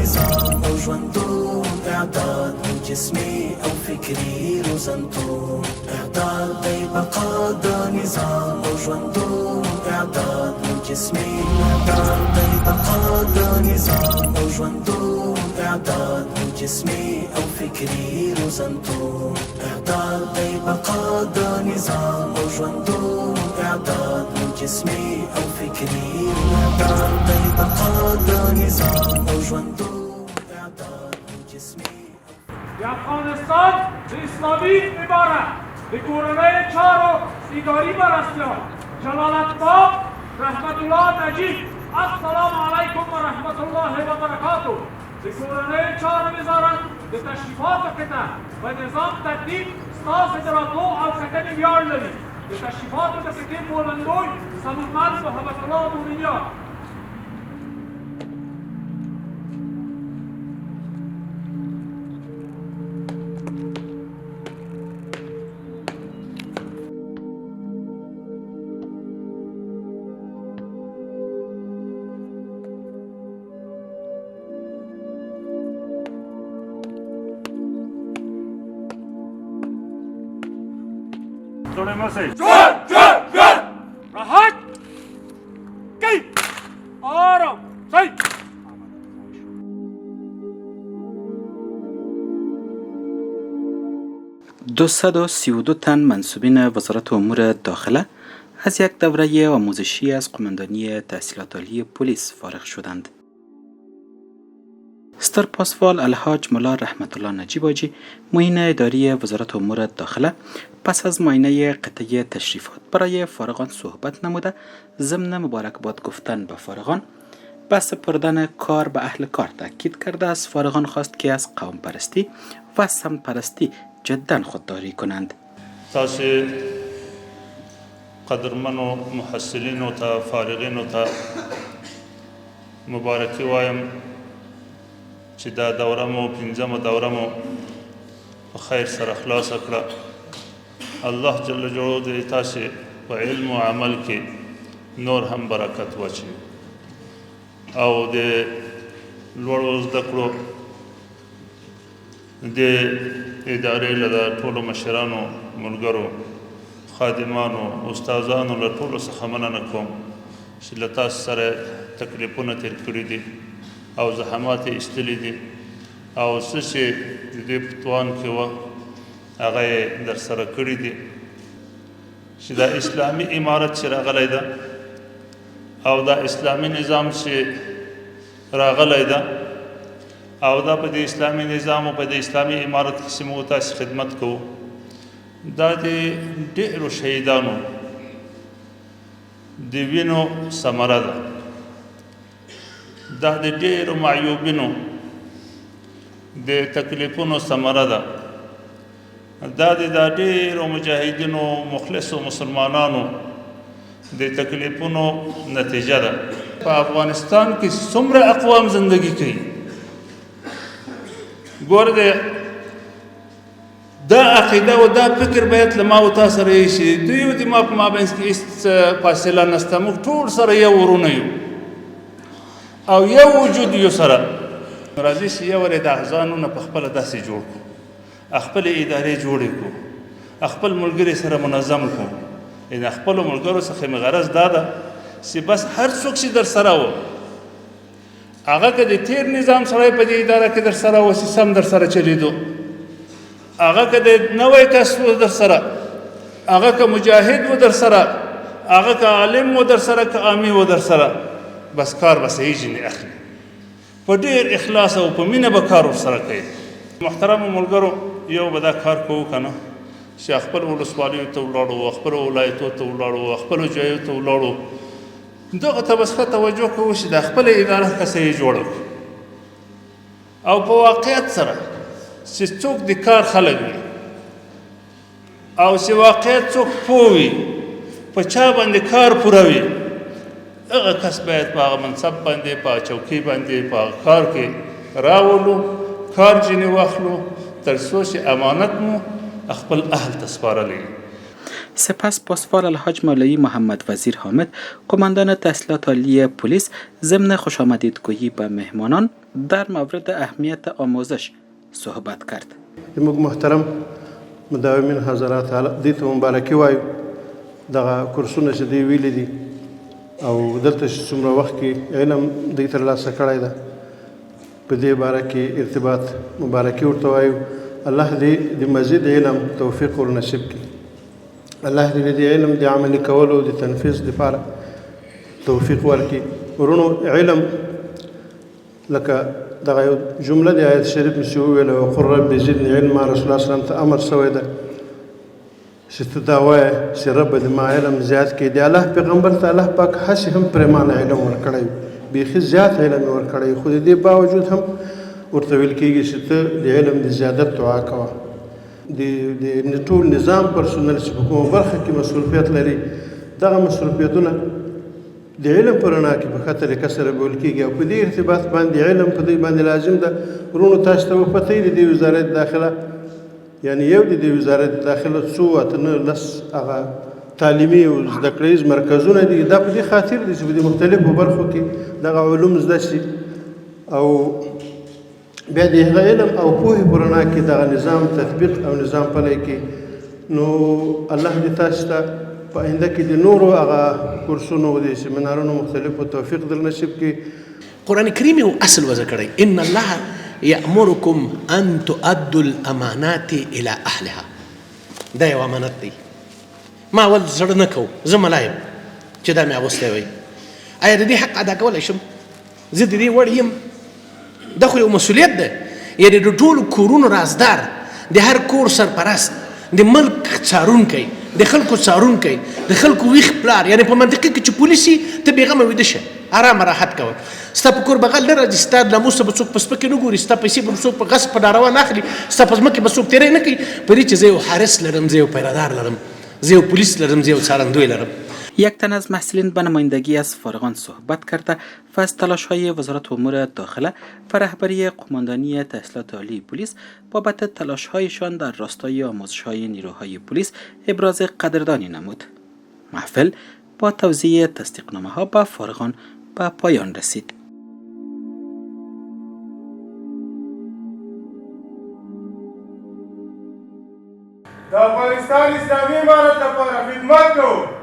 نظام او ژوندون اعداد مو جسمي او فكري روزنتون اعداد دی بقا د نظام او ژوندون اعداد مو جسمي اعداد دی بقا د نظام او ژوندون اعداد مو جسمي او فكري روزنتون اعداد دی بقا د نظام او ژوندون اعداد مو جسمي او فكري اعداد دی بقا د نظام او ژوندون افغانستان به اسلامی عبارت به کورنۍ چارو اداری برستیار جلالت باب رحمت الله نجیب السلام علیکم و رحمت الله و برکاته به کورنۍ چارو وزارت به تشریفات قطع و نظام تدبیر ستاسو د راتلو او کتنې ویاړ لري د تشریفاتو د سکې پولندوی سمونمند محمد الله مومنیار جوان راحت کی آرام سی 232 تن منصوبین وزارت امور داخله از یک دوره آموزشی از قماندانی تحصیلات عالی پلیس فارغ شدند. سترپاسوال الحاج ملا رحمت الله نجیب آجی معین اداری وزارت امور داخله پس از معاینه قطعه تشریفات برای فارغان صحبت نموده ضمن مبارکباد گفتن به فارغان به سپردن کار به اهل کار تاکید کرده از فارغان خواست که از قوم پرستی و سمت پرستی جدا خودداری کنند. تاسو قدرمن و محصلین و تا فارغین و تا مبارکی وایم چې دا دوره مو پنځمه دوره مو په خیر سره خلاصه کړه. الله جل جلاله دې تاسو په علم او عمل کې نور هم برکت واچوي او د لوړو زده کړو د ادارې له ټولو مشرانو ملګرو خادمانو استادانو له ټولو څخه مننه کوم چې له تاسو سره تکلیفونه تیر کړي دي او زحمات ایستلی دي او څه چې د دې په توان کې وه هغه یې در سره کړي دي چې دا اسلامي امارت چې راغلی ده او دا اسلامي نظام چې راغلی ده او دا په دې اسلامي نظام او په دې اسلامي امارت کې چې موږ تاسې خدمت کوو دا د ډېرو شهیدانو د وینو ثمره ده دا د ډېرو معیوبینو د تکلیفونو ثمره ده دا د ډېرو مجاهدینو مخلصو مسلمانانو د تکلیفونو نتیجه ده. په افغانستان کې څومره اقوام زندگی کوي ګوره دا عقیده و دا فکر باید له ما و تا سره یې شي دوی و د ما په مابینځ کې هېڅ فاصله نشته موږ ټول سره یو ورونه یو او یو وجود یو سره راځي چې یو ورې د ځانونه په خپله داسې جوړ کړو خپلې ادارې جوړې کړو خپل ملګري سره منظم کړو یعنې خپلو ملګرو څخه مې غرض دا ده چې بس هر څوک چې در سره و هغه که د تیر نظام سړی په دې اداره کې در سره و چې سم در سره چلیدو هغه که د نوی کس و در سره هغه که مجاهد و در سره هغه که عالم و در سره که عامي و در سره بس کار به صحیح جنې اخلي په ډېر اخلاص او په مینه به کار ورسره کوي. محترمو ملګرو یو به دا کار کوو که نه چې خپل ولسوالیو ته ولاړو خپلو ولایتو ته ولاړو خپلو ځایو ته ولاړو دغه ته بس ښه توجه کوو چې د خپله اداره که صحیح جوړه کړو او په واقعیت سره چې څوک د کار خلک وي او چې واقعیت څوک پوه وي په چا باندې کار پوره وي هغه کس باید په هغه منصب باندې په چوکۍ باندې په هغه کار کې راولو کار ځینې واخلو تر څو چې امانت مو خپل اهل ته سپارلی. سپس پاسبان الحاج مولوی محمد وزیر حامد قماندان تحصیلات عالی پلیس ضمن خوشامدیدگویی به مهمانان در مورد اهمیت آموزش صحبت کرد. موږ محترم مداومین حضرات دې ته مبارکي وایو. دغه کورسونه چې دوی ویلي دي او دلته چې څومره وخت کې علم دوی ترلاسه کړی ده په دې باره کې ارتباط مبارکي ورته وایو. الله دې د مزید علم توفیق ورنصیب کړي. الله دې د علم د عملي کولو د تنفیذ لپاره توفیق ورکړي. ورونو علم لکه دغه یو جمله د آیت شریف مې چې وویله وقل رب زدني علما رسول الله صلی الله علیه وسلم ته امر شوی ده چې ته دا وایه چې رب دې ما علم زیات کړي. د الله پیغمبر ته الله پاک هسې هم پرېمانه علم ورکړی بیخي زیات علم یې ورکړی خو د دې باوجود هم ورته ویل کېږي چې ته د علم د زیادت دعا کوه. د ټول نظام پرسونل چې په کومه برخه کې مصروفیت لري دغه مصروفیتونه د علم په رڼا کې په ښه طریقه سره بول کېږي او په دې ارتباط باندې علم په دوی باندې لازم ده. ورونو تاسو ته وپته یې د دې وزارت داخله یعنې یو د دې وزارت داخله څو اتنه لس هغه تعلیمي او زده کړیز مرکزونه دي. دا په دې خاطر دي چې په دې مختلفو برخو کې دغه علوم زده شي او بیا د هغه علم او پوهې په رڼا کې دغه نظام تطبیق او نظام پلی کړي. نو الله دې تاسو ته په آینده کې د نورو هغه کورسونو د سیمینارونو مختلفو توفیق در نصیب کړي. قرآن کریم یو اصل وضع کړی ان الله یأمرکم ان تؤدوا الامانات الى اهلها. دا یو امانت دی. ما اول زړه نه کوم زه ملا یم چې دا مې اغوستی وی. آیا د دې حق ادا کولی شم؟ زه د دې وړ یم؟ دا خو یو مسؤلیت ده. یعنې د ټولو کورونو رازدار، د هر کور سرپرست، د ملک څارونکی، د خلکو څارونکی، د خلکو ویښ پلار. یعنې په منطقه کې چې پولیس وي ته بېغمه ویده شه ارامه راحت کوه. ستا په کور بغل نه راځي، ستا ناموس ته به څوک په سپکې نه ګوري، ستا پیسې به څوک په غصب په ناروا نه اخلي، ستا په ځمکې به څوک تېری نه کوي. په دې چې زه یو حارس لرم، زه یو پیرهدار لرم، زه یو پلیس لرم، زه یو څارندوی لرم. یک تن از محصلین به نمایندگی از فارغان صحبت کرده و از تلاش‌های وزارت امور داخله و رهبری قماندانی تحصیلات عالی پلیس بابت تلاش‌هایشان در راستای آموزش‌های نیروهای پلیس ابراز قدردانی نمود. محفل با توزیع تصدیقنامه‌ها به فارغان به پایان رسید. د افغانستان اسلامي امارت لپاره خدمت کوو.